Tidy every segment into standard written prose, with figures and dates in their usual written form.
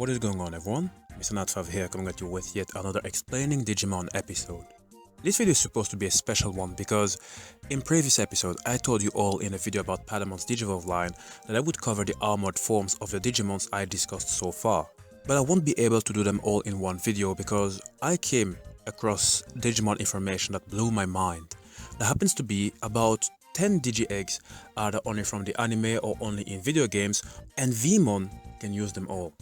What is going on, everyone? Mr. Natfav here, coming at you with yet another explaining Digimon episode. This video is supposed to be a special one because in previous episode I told you all in a video about Padamon's Digivolve line that I would cover the armored forms of the Digimons I discussed so far. But I won't be able to do them all in one video because I came across Digimon information that blew my mind. There happens to be about 10 Digi-Eggs, either only from the anime or only in video games, and Veemon can use them all.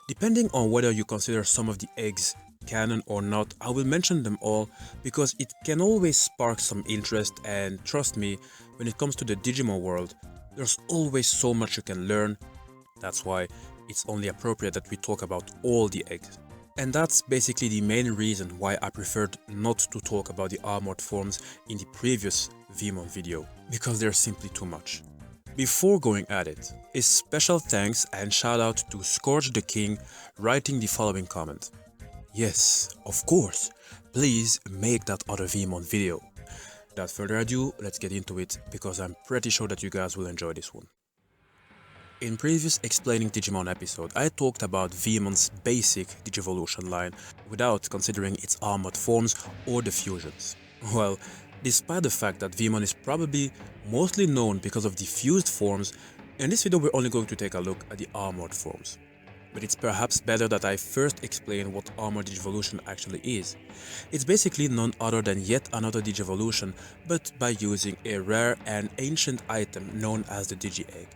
Depending on whether you consider some of the eggs canon or not, I will mention them all because it can always spark some interest, and trust me, when it comes to the Digimon world, there's always so much you can learn. That's why it's only appropriate that we talk about all the eggs. And that's basically the main reason why I preferred not to talk about the armored forms in the previous Veemon video, because there's simply too much. Before going at it, a special thanks and shout out to Scourge the King writing the following comment. Yes, of course, please make that other Veemon video. Without further ado, let's get into it because I'm pretty sure that you guys will enjoy this one. In previous explaining Digimon episode, I talked about Veemon's basic Digivolution line without considering its armored forms or the fusions. Well, despite the fact that Veemon is probably mostly known because of the fused forms, in this video we're only going to take a look at the armored forms. But it's perhaps better that I first explain what Armour Digivolution actually is. It's basically none other than yet another Digivolution, but by using a rare and ancient item known as the Digi-Egg.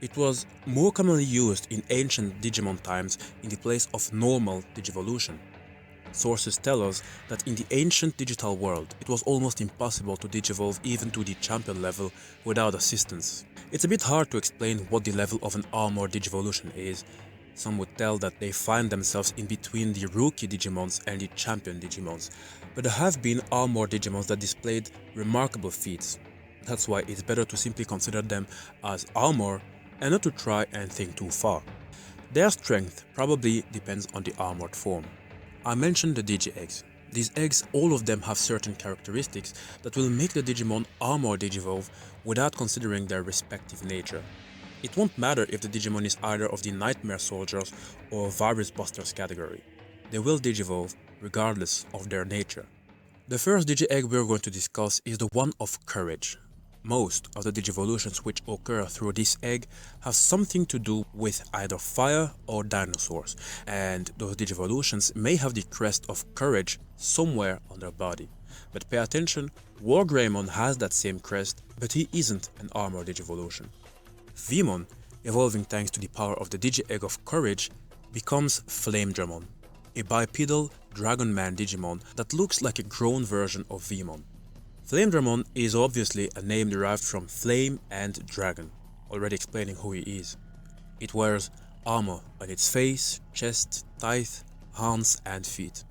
It was more commonly used in ancient Digimon times in the place of normal Digivolution. Sources tell us that in the ancient digital world, it was almost impossible to digivolve even to the champion level without assistance. It's a bit hard to explain what the level of an Armour Digivolution is. Some would tell that they find themselves in between the rookie Digimons and the champion Digimons, but there have been Armour Digimons that displayed remarkable feats. That's why it's better to simply consider them as Armour and not to try and think too far. Their strength probably depends on the armored form. I mentioned the Digi-Eggs. These eggs, all of them have certain characteristics that will make the Digimon Armour Digivolve without considering their respective nature. It won't matter if the Digimon is either of the Nightmare Soldiers or Virus Busters category. They will Digivolve regardless of their nature. The first Digi-Egg we're going to discuss is the one of Courage. Most of the Digivolutions which occur through this egg have something to do with either fire or dinosaurs, and those Digivolutions may have the crest of Courage somewhere on their body. But pay attention, Rayman has that same crest, but he isn't an Armour Digivolution. Veemon, evolving thanks to the power of the Digi-Egg of Courage, becomes Flamedramon, a bipedal Dragon Man Digimon that looks like a grown version of Veemon. Flamedramon is obviously a name derived from flame and dragon, already explaining who he is. It wears armor on its face, chest, thighs, hands and feet.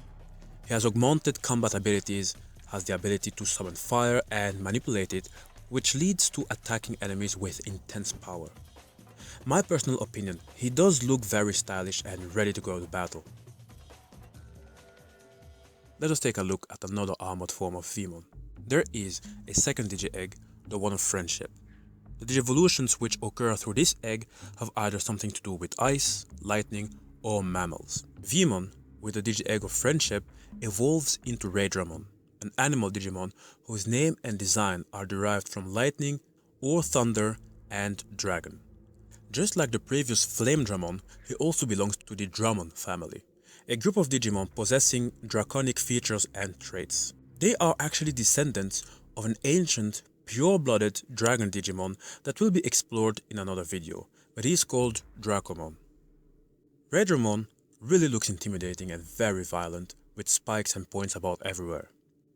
He has augmented combat abilities, has the ability to summon fire and manipulate it, which leads to attacking enemies with intense power. My personal opinion, he does look very stylish and ready to go to battle. Let us take a look at another armored form of Veemon. There is a second Digi-Egg, the one of Friendship. The Digivolutions which occur through this egg have either something to do with ice, lightning or mammals. Veemon, with the Digi-Egg of Friendship, evolves into Raydramon, an animal Digimon whose name and design are derived from lightning or thunder and dragon. Just like the previous Flamedramon, he also belongs to the Dramon family, a group of Digimon possessing draconic features and traits. They are actually descendants of an ancient, pure-blooded dragon Digimon that will be explored in another video, but he is called Dracomon. Raydramon really looks intimidating and very violent, with spikes and points about everywhere.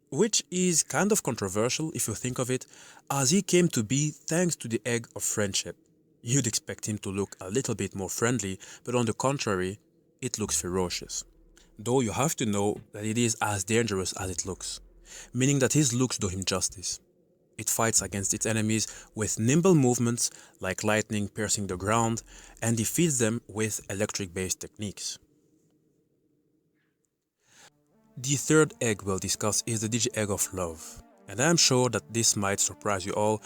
Which is kind of controversial if you think of it, as he came to be thanks to the Egg of Friendship. You'd expect him to look a little bit more friendly, but on the contrary, it looks ferocious. Though you have to know that it is as dangerous as it looks, meaning that his looks do him justice. It fights against its enemies with nimble movements like lightning piercing the ground and defeats them with electric-based techniques. The third egg we'll discuss is the Digi-Egg of Love, and I'm sure that this might surprise you all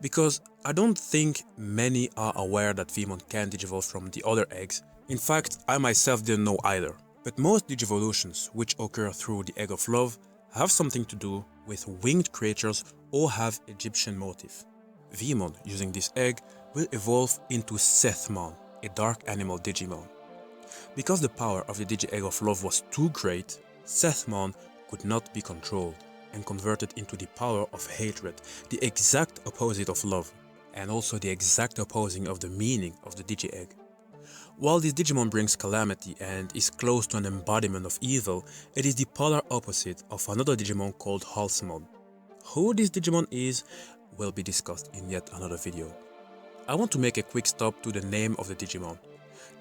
because I don't think many are aware that Veemon can digivolve from the other eggs In fact, I myself didn't know either. But most Digivolutions, which occur through the Egg of Love, have something to do with winged creatures or have Egyptian motif. Veemon, using this egg, will evolve into Sethmon, a dark animal Digimon. Because the power of the Digi-Egg of Love was too great, Sethmon could not be controlled and converted into the power of hatred, the exact opposite of love, and also the exact opposing of the meaning of the Digi-Egg. While this Digimon brings calamity and is close to an embodiment of evil, it is the polar opposite of another Digimon called Halcemon. Who this Digimon is will be discussed in yet another video. I want to make a quick stop to the name of the Digimon.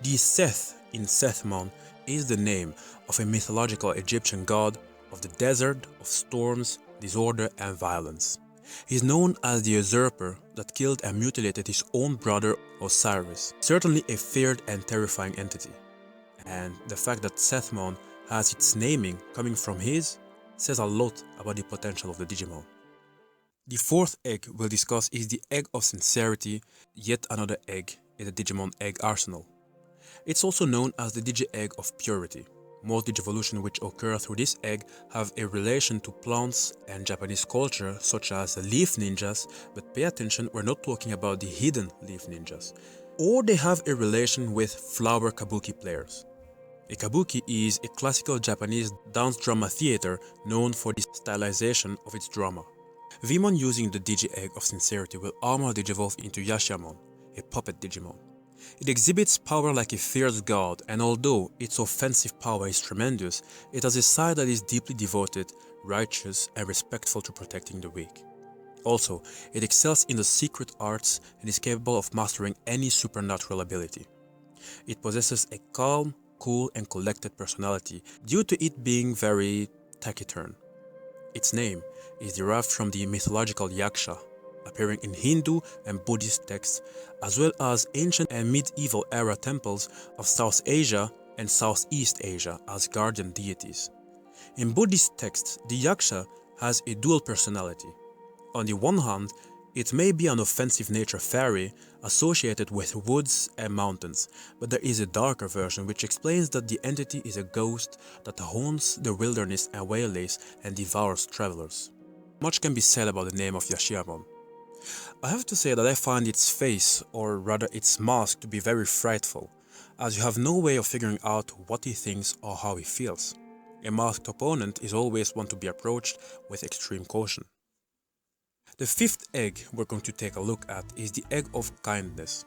The Seth in Sethmon is the name of a mythological Egyptian god of the desert, of storms, disorder and violence. He is known as the usurper that killed and mutilated his own brother Osiris, certainly a feared and terrifying entity. And the fact that Sethmon has its naming coming from his says a lot about the potential of the Digimon. The fourth egg we'll discuss is the Egg of Sincerity, yet another egg in the Digimon egg arsenal. It's also known as the Digi-Egg of Purity. Most Digivolution which occur through this egg have a relation to plants and Japanese culture such as leaf ninjas, but pay attention, we're not talking about the hidden leaf ninjas. Or they have a relation with flower kabuki players. A kabuki is a classical Japanese dance drama theater known for the stylization of its drama. Veemon using the Digi-Egg of Sincerity will Armour Digivolve into Yashamon, a puppet Digimon. It exhibits power like a fierce god, and although its offensive power is tremendous, it has a side that is deeply devoted, righteous, and respectful to protecting the weak. Also, it excels in the secret arts and is capable of mastering any supernatural ability. It possesses a calm, cool, and collected personality due to it being very taciturn. Its name is derived from the mythological Yaksha, appearing in Hindu and Buddhist texts, as well as ancient and medieval era temples of South Asia and Southeast Asia as guardian deities. In Buddhist texts, the Yaksha has a dual personality. On the one hand, it may be an offensive nature fairy associated with woods and mountains, but there is a darker version which explains that the entity is a ghost that haunts the wilderness and waylays and devours travelers. Much can be said about the name of Yashiamon. I have to say that I find its face, or rather its mask, to be very frightful, as you have no way of figuring out what he thinks or how he feels. A masked opponent is always one to be approached with extreme caution. The fifth egg we're going to take a look at is the Egg of Kindness.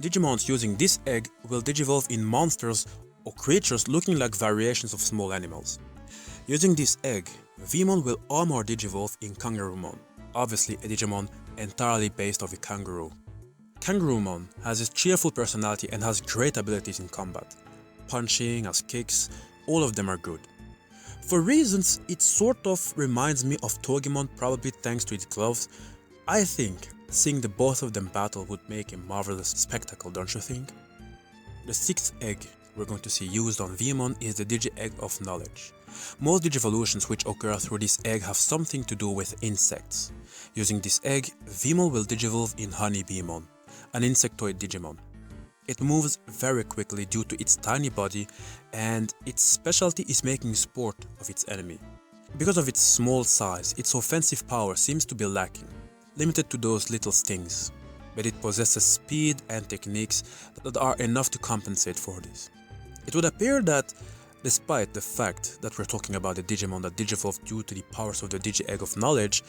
Digimons using this egg will digivolve in monsters or creatures looking like variations of small animals. Using this egg, Veemon will Armour Digivolve in Kangaroomon, obviously a Digimon entirely based off a kangaroo. Kangaroomon has a cheerful personality and has great abilities in combat. Punching, as kicks, all of them are good. For reasons it sort of reminds me of Togemon, probably thanks to its gloves. I think seeing the both of them battle would make a marvelous spectacle, don't you think? The sixth egg we're going to see used on Veemon is the Digi-Egg of Knowledge. Most Digivolutions which occur through this egg have something to do with insects. Using this egg, Veemon will digivolve in Honeybeemon, an insectoid Digimon. It moves very quickly due to its tiny body, and its specialty is making sport of its enemy. Because of its small size, its offensive power seems to be lacking, limited to those little stings, but it possesses speed and techniques that are enough to compensate for this. It would appear that, despite the fact that we're talking about a Digimon that digivolved due to the powers of the Digi-Egg of Knowledge,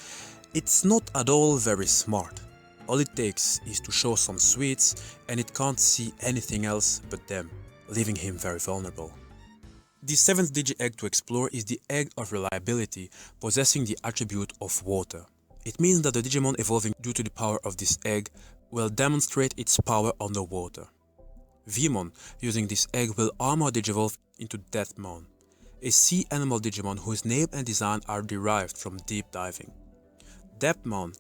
it's not at all very smart. All it takes is to show some sweets and it can't see anything else but them, leaving him very vulnerable. The seventh Digi-Egg to explore is the Egg of Reliability, possessing the attribute of water. It means that the Digimon evolving due to the power of this egg will demonstrate its power underwater. Veemon using this egg will Armour Digivolve into Deathmon, a sea animal Digimon whose name and design are derived from deep diving. Deathmon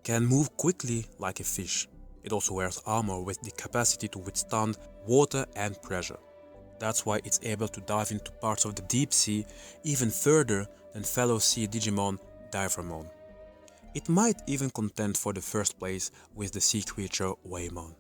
can move quickly like a fish. It also wears armor with the capacity to withstand water and pressure. That's why it's able to dive into parts of the deep sea even further than fellow sea Digimon Ramon. It might even contend for the first place with the sea creature Waymon.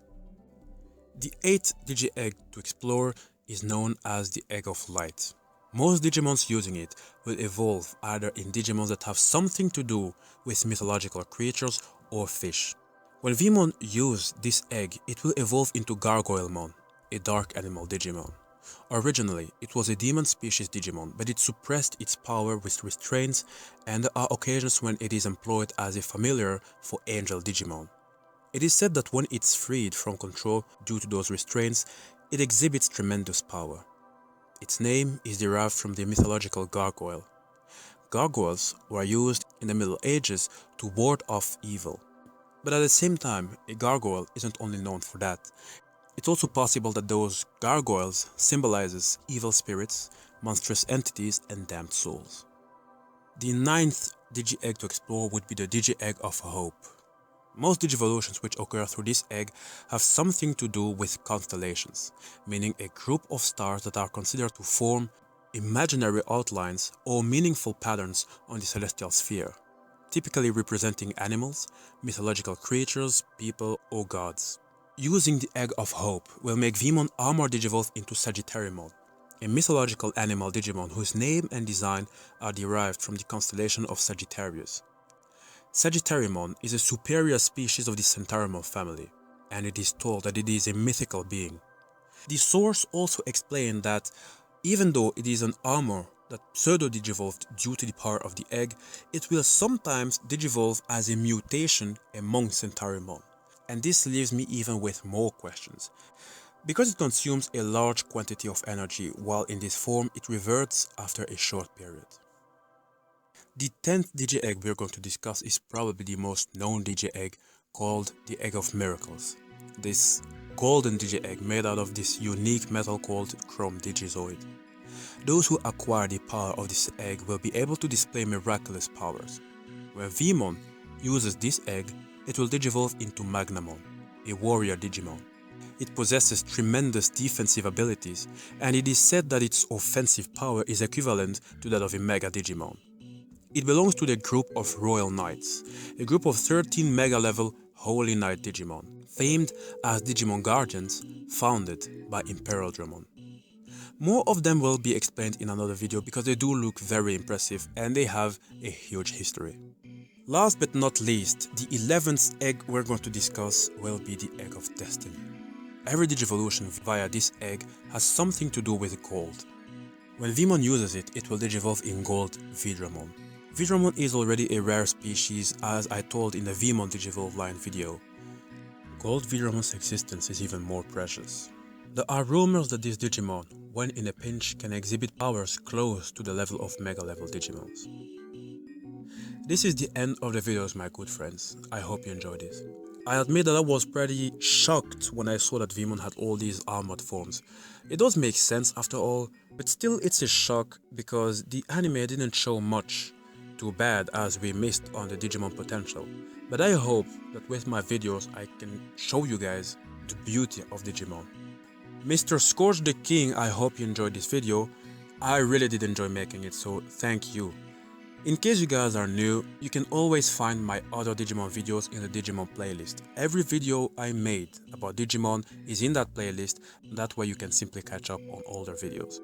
The 8th Digi-Egg to explore is known as the Egg of Light. Most Digimons using it will evolve either in Digimons that have something to do with mythological creatures or fish. When Veemon use this egg, it will evolve into Gargoylemon, a dark animal Digimon. Originally, it was a demon species Digimon, but it suppressed its power with restraints, and there are occasions when it is employed as a familiar for angel Digimon. It is said that when it's freed from control due to those restraints, it exhibits tremendous power. Its name is derived from the mythological gargoyle. Gargoyles were used in the Middle Ages to ward off evil. But at the same time, a gargoyle isn't only known for that. It's also possible that those gargoyles symbolizes evil spirits, monstrous entities, and damned souls. The 9th Digi-Egg to explore would be the Digi-Egg of Hope. Most Digivolutions which occur through this egg have something to do with constellations, meaning a group of stars that are considered to form imaginary outlines or meaningful patterns on the celestial sphere, typically representing animals, mythological creatures, people, or gods. Using the Egg of Hope will make Veemon Armour Digivolve into Sagittariumon, a mythological animal Digimon whose name and design are derived from the constellation of Sagittarius. Sagittariumon is a superior species of the Centaurumon family, and it is told that it is a mythical being. The source also explained that even though it is an armor that pseudo-digivolved due to the power of the egg, it will sometimes digivolve as a mutation among Centaurumon. And this leaves me even with more questions. Because it consumes a large quantity of energy while in this form, it reverts after a short period. The 10th Digi-Egg we're going to discuss is probably the most known Digi-Egg, called the Egg of Miracles. This golden Digi-Egg made out of this unique metal called Chrome Digizoid. Those who acquire the power of this egg will be able to display miraculous powers. When Veemon uses this egg, it will digivolve into Magnamon, a warrior Digimon. It possesses tremendous defensive abilities, and it is said that its offensive power is equivalent to that of a Mega Digimon. It belongs to the group of Royal Knights, a group of 13 Mega-level Holy Knight Digimon, famed as Digimon Guardians, founded by Imperial Ramon. More of them will be explained in another video because they do look very impressive and they have a huge history. Last but not least, the 11th egg we're going to discuss will be the Egg of Destiny. Every Digivolution via this egg has something to do with gold. When Veemon uses it, it will digivolve in gold Vidramon. Vidramon is already a rare species, as I told in the Veemon Digivolve line video. Gold Vidramon's existence is even more precious. There are rumors that this Digimon, when in a pinch, can exhibit powers close to the level of Mega-level Digimons. This is the end of the videos, my good friends. I hope you enjoyed it. I admit that I was pretty shocked when I saw that Veemon had all these armored forms. It does make sense after all, but still it's a shock because the anime didn't show much. Too bad, as we missed on the Digimon potential. But I hope that with my videos I can show you guys the beauty of Digimon. Mr. Scorch the King, I hope you enjoyed this video. I really did enjoy making it, so thank you. In case you guys are new, you can always find my other Digimon videos in the Digimon playlist. Every video I made about Digimon is in that playlist, that way you can simply catch up on older videos.